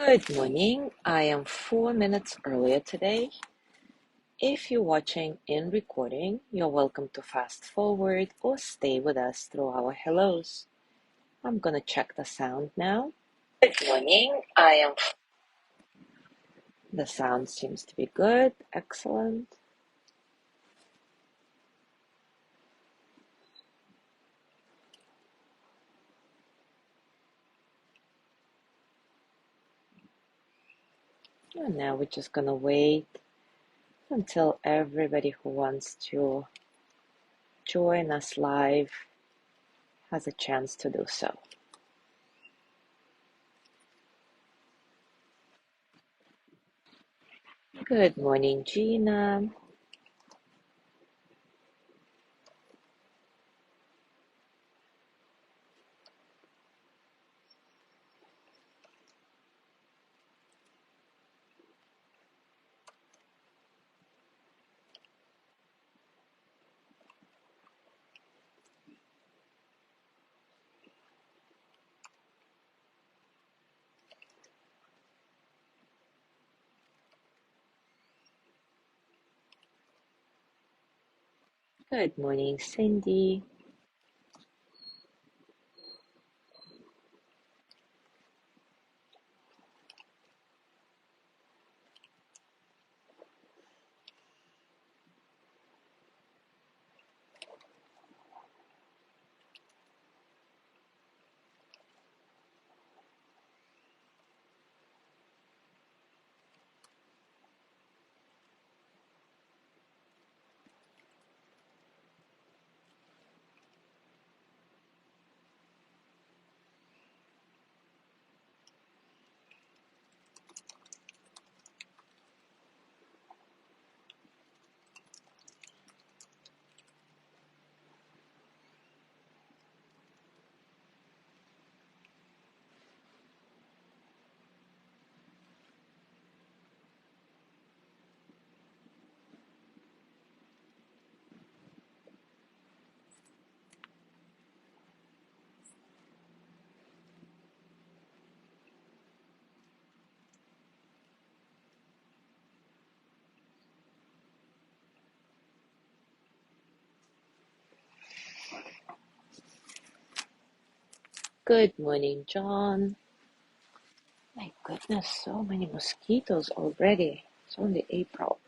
Good morning. I am 4 minutes earlier today. If you're watching in recording, you're welcome to fast forward or stay with us through our hellos. I'm gonna check the sound now. Good morning. The sound seems to be good. Excellent. And now we're just gonna wait until everybody who wants to join us live has a chance to do so. Good morning, Gina. Good morning, Cindy. Good morning, John. My goodness, so many mosquitoes already. It's only April.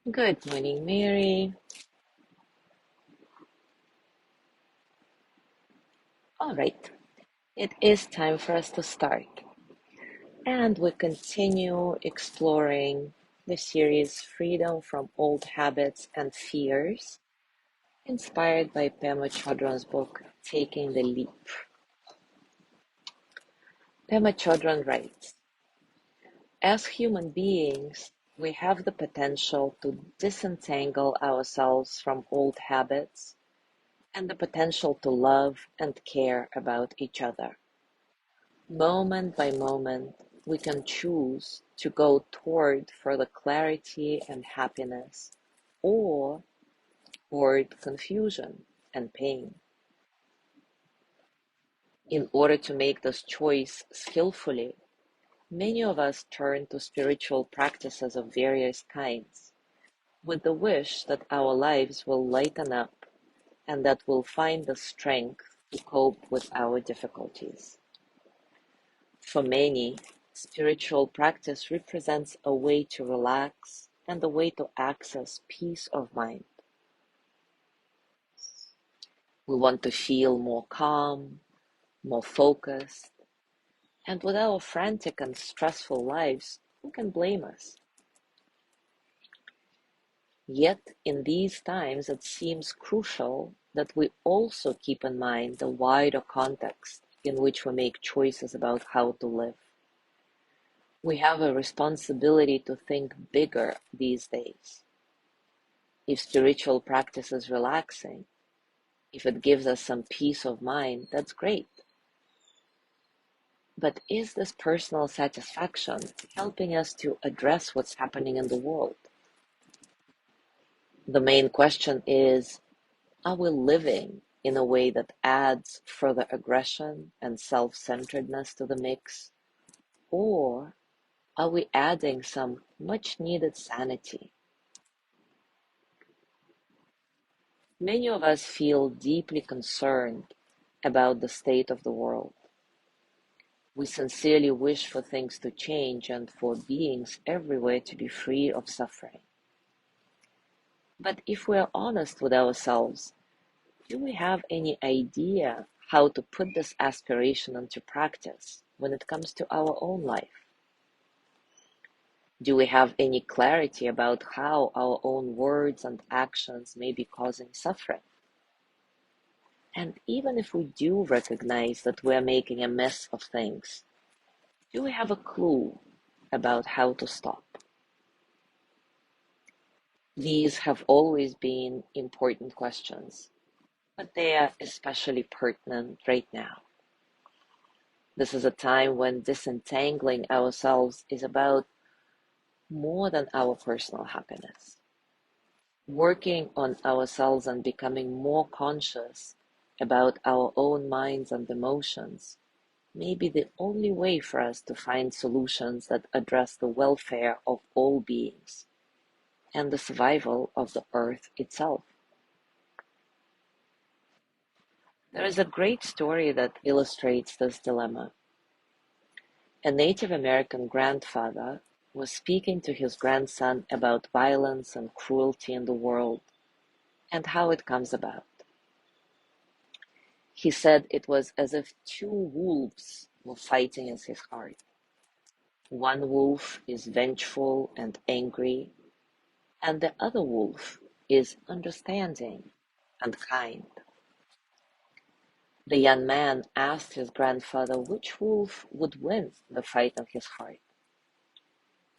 Good morning, Mary. All right, it is time for us to start. And we continue exploring the series Freedom from Old Habits and Fears, inspired by Pema Chodron's book, Taking the Leap. Pema Chodron writes, as human beings, We have the potential to disentangle ourselves from old habits and the potential to love and care about each other. Moment by moment, we can choose to go toward further clarity and happiness or toward confusion and pain. In order to make this choice skillfully, many of us turn to spiritual practices of various kinds with the wish that our lives will lighten up and that we'll find the strength to cope with our difficulties. For many, spiritual practice represents a way to relax and a way to access peace of mind. We want to feel more calm, more focused, and with our frantic and stressful lives, who can blame us? Yet, in these times, it seems crucial that we also keep in mind the wider context in which we make choices about how to live. We have a responsibility to think bigger these days. If spiritual practice is relaxing, if it gives us some peace of mind, that's great. But is this personal satisfaction helping us to address what's happening in the world? The main question is, are we living in a way that adds further aggression and self-centeredness to the mix? Or are we adding some much needed sanity? Many of us feel deeply concerned about the state of the world. We sincerely wish for things to change and for beings everywhere to be free of suffering. But if we are honest with ourselves, do we have any idea how to put this aspiration into practice when it comes to our own life? Do we have any clarity about how our own words and actions may be causing suffering? And even if we do recognize that we are making a mess of things, do we have a clue about how to stop? These have always been important questions, but they are especially pertinent right now. This is a time when disentangling ourselves is about more than our personal happiness. Working on ourselves and becoming more conscious about our own minds and emotions may be the only way for us to find solutions that address the welfare of all beings and the survival of the earth itself. There is a great story that illustrates this dilemma. A Native American grandfather was speaking to his grandson about violence and cruelty in the world and how it comes about. He said it was as if two wolves were fighting in his heart. One wolf is vengeful and angry, and the other wolf is understanding and kind. The young man asked his grandfather which wolf would win the fight in his heart,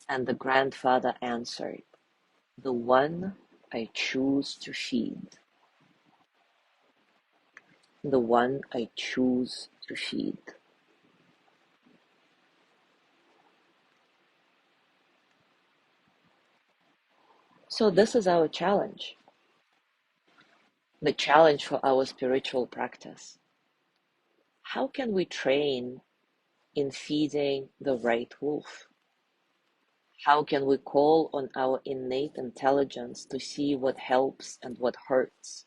and the grandfather answered, "The one I choose to feed." The one I choose to feed. So this is our challenge, the challenge for our spiritual practice. How can we train in feeding the right wolf? How can we call on our innate intelligence to see what helps and what hurts,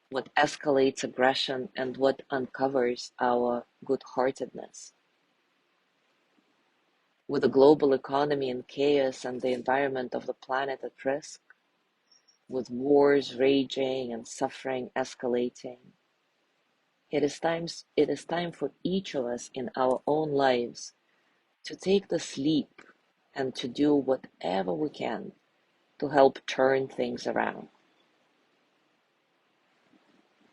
what escalates aggression and what uncovers our good-heartedness? With the global economy in chaos and the environment of the planet at risk, with wars raging and suffering escalating, it is time for each of us in our own lives to take this leap and to do whatever we can to help turn things around.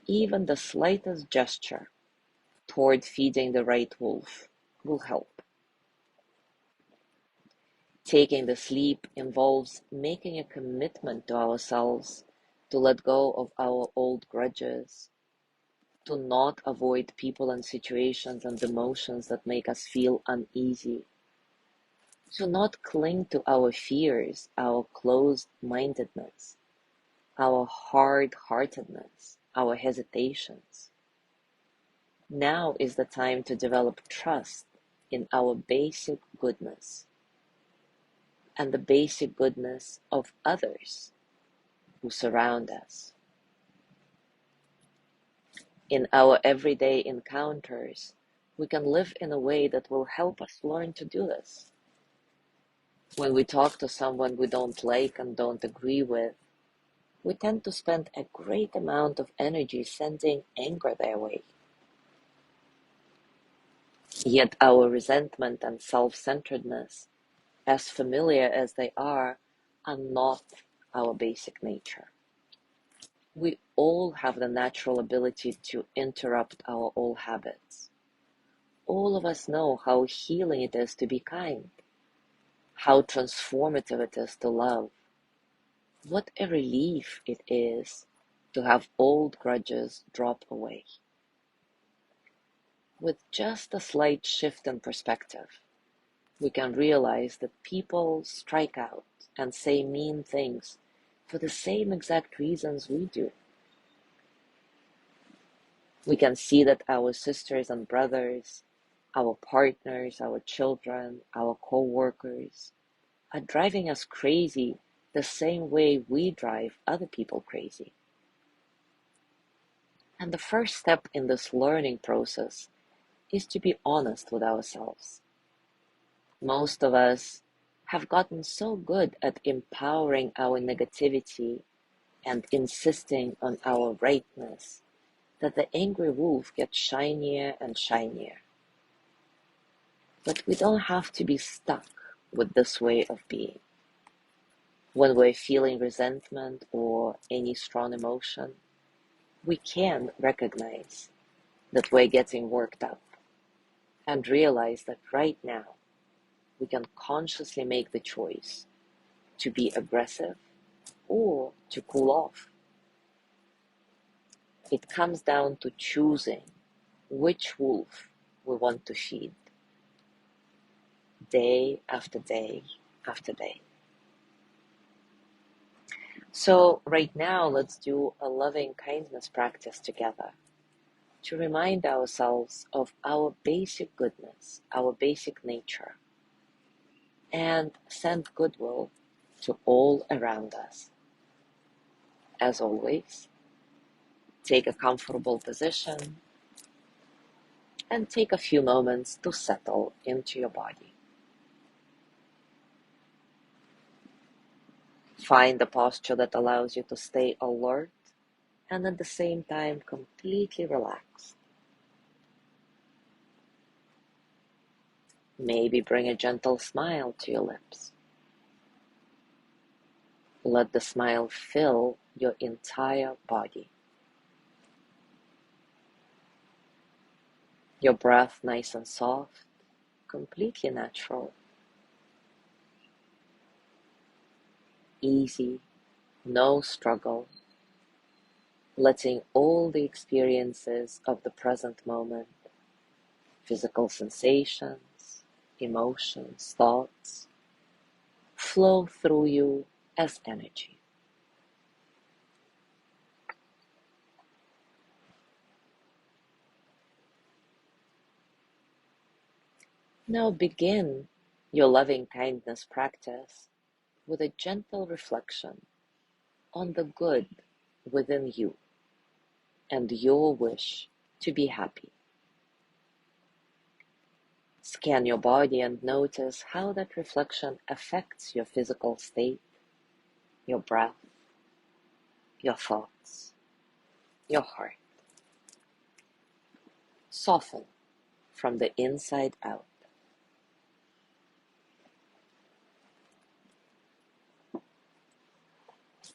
Even the slightest gesture toward feeding the right wolf will help. Taking this leap involves making a commitment to ourselves to let go of our old grudges, to not avoid people and situations and emotions that make us feel uneasy, to not cling to our fears, our closed-mindedness, our hard-heartedness, our hesitations. Now is the time to develop trust in our basic goodness and the basic goodness of others who surround us. In our everyday encounters, we can live in a way that will help us learn to do this. When we talk to someone we don't like and don't agree with, we tend to spend a great amount of energy sending anger their way. Yet our resentment and self-centeredness, as familiar as they are not our basic nature. We all have the natural ability to interrupt our old habits. All of us know how healing it is to be kind, how transformative it is to love. What a relief it is to have old grudges drop away. With just a slight shift in perspective, we can realize that people strike out and say mean things for the same exact reasons we do. We can see that our sisters and brothers, our partners, our children, our co-workers are driving us crazy the same way we drive other people crazy. And the first step in this learning process is to be honest with ourselves. Most of us have gotten so good at empowering our negativity and insisting on our rightness that the angry wolf gets shinier and shinier. But we don't have to be stuck with this way of being. When we're feeling resentment or any strong emotion, we can recognize that we're getting worked up and realize that right now we can consciously make the choice to be aggressive or to cool off. It comes down to choosing which wolf we want to feed day after day after day. So right now, let's do a loving kindness practice together to remind ourselves of our basic goodness, our basic nature, and send goodwill to all around us. As always, take a comfortable position and take a few moments to settle into your body. Find a posture that allows you to stay alert and at the same time completely relaxed. Maybe bring a gentle smile to your lips. Let the smile fill your entire body. Your breath nice and soft, completely natural, easy, no struggle, letting all the experiences of the present moment, physical sensations, emotions, thoughts, flow through you as energy. Now begin your loving kindness practice with a gentle reflection on the good within you and your wish to be happy. Scan your body and notice how that reflection affects your physical state, your breath, your thoughts, your heart. Soften from the inside out.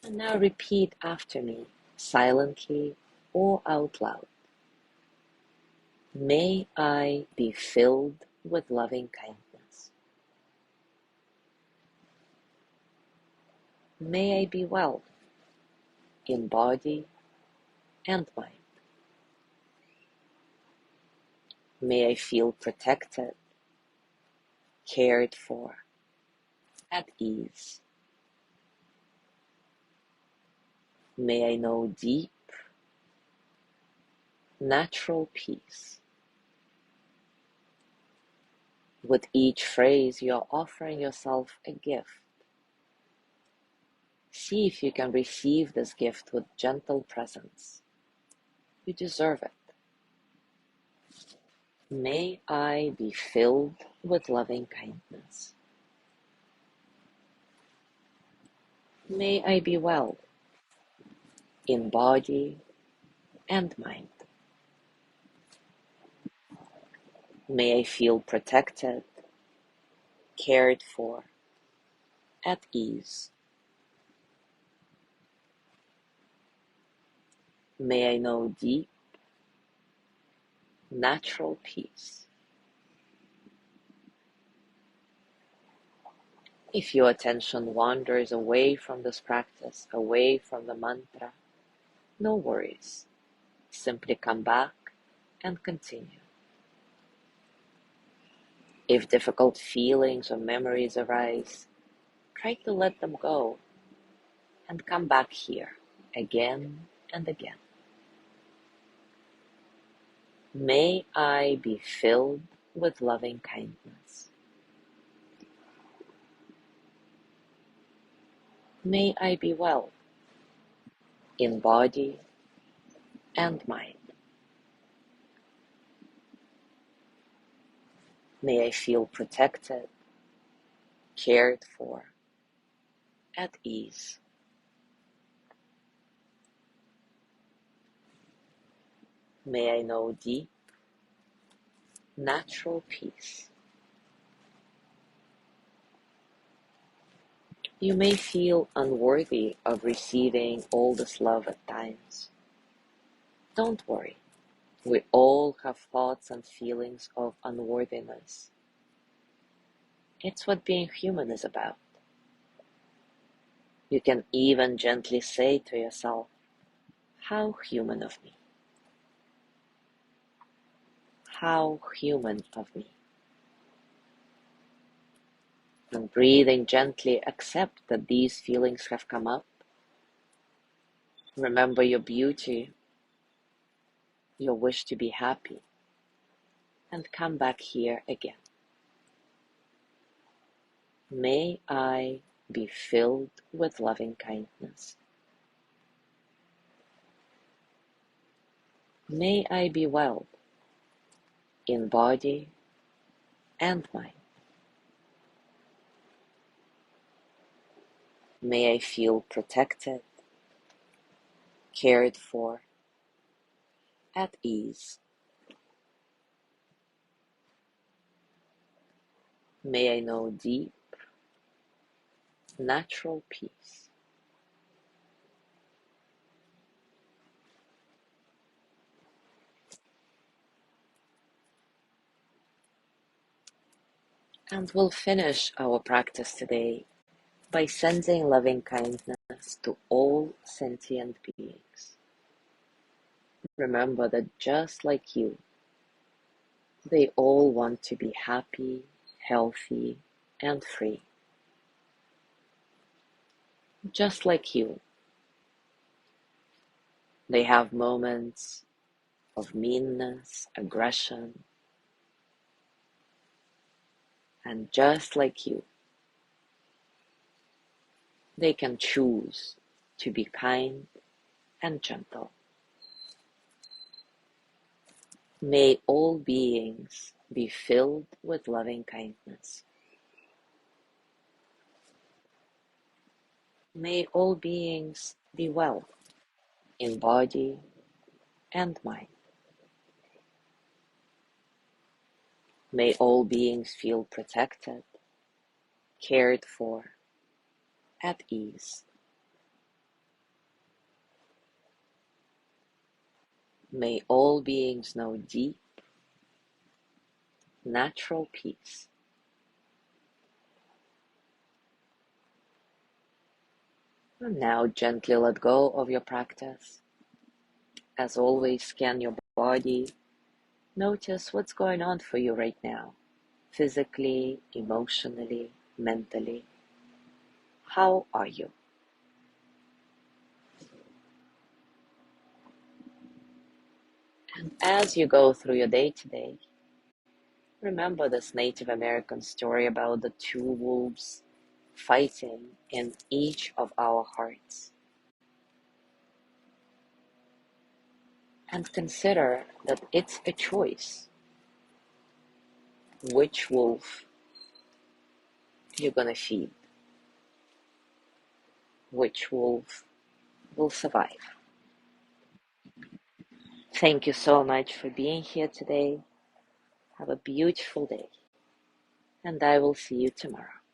And now repeat after me, silently or out loud. May I be filled with loving kindness. May I be well in body and mind. May I feel protected, cared for, at ease. May I know deep, natural peace. With each phrase, you're offering yourself a gift. See if you can receive this gift with gentle presence. You deserve it. May I be filled with loving kindness. May I be well in body and mind. May I feel protected, cared for, at ease. May I know deep, natural peace. If your attention wanders away from this practice, away from the mantra, no worries. Simply come back and continue. If difficult feelings or memories arise, try to let them go and come back here again and again. May I be filled with loving kindness. May I be well in body and mind. May I feel protected, cared for, at ease. May I know deep, natural peace. You may feel unworthy of receiving all this love at times. Don't worry. We all have thoughts and feelings of unworthiness. It's what being human is about. You can even gently say to yourself, how human of me. How human of me. And breathing gently, accept that these feelings have come up. Remember your beauty, your wish to be happy, and come back here again. May I be filled with loving kindness. May I be well in body and mind. May I feel protected, cared for, at ease. May I know deep, natural peace. And we'll finish our practice today by sending loving kindness to all sentient beings. Remember that just like you, they all want to be happy, healthy, and free. Just like you, they have moments of meanness, aggression, and just like you, they can choose to be kind and gentle. May all beings be filled with loving kindness. May all beings be well in body and mind. May all beings feel protected, cared for, at ease. May all beings know deep, natural peace. And now gently let go of your practice. As always, scan your body. Notice what's going on for you right now, physically, emotionally, mentally. How are you? And as you go through your day today, remember this Native American story about the two wolves fighting in each of our hearts. And consider that it's a choice which wolf you're gonna feed, which wolf will survive. Thank you so much for being here today. Have a beautiful day, and I will see you tomorrow.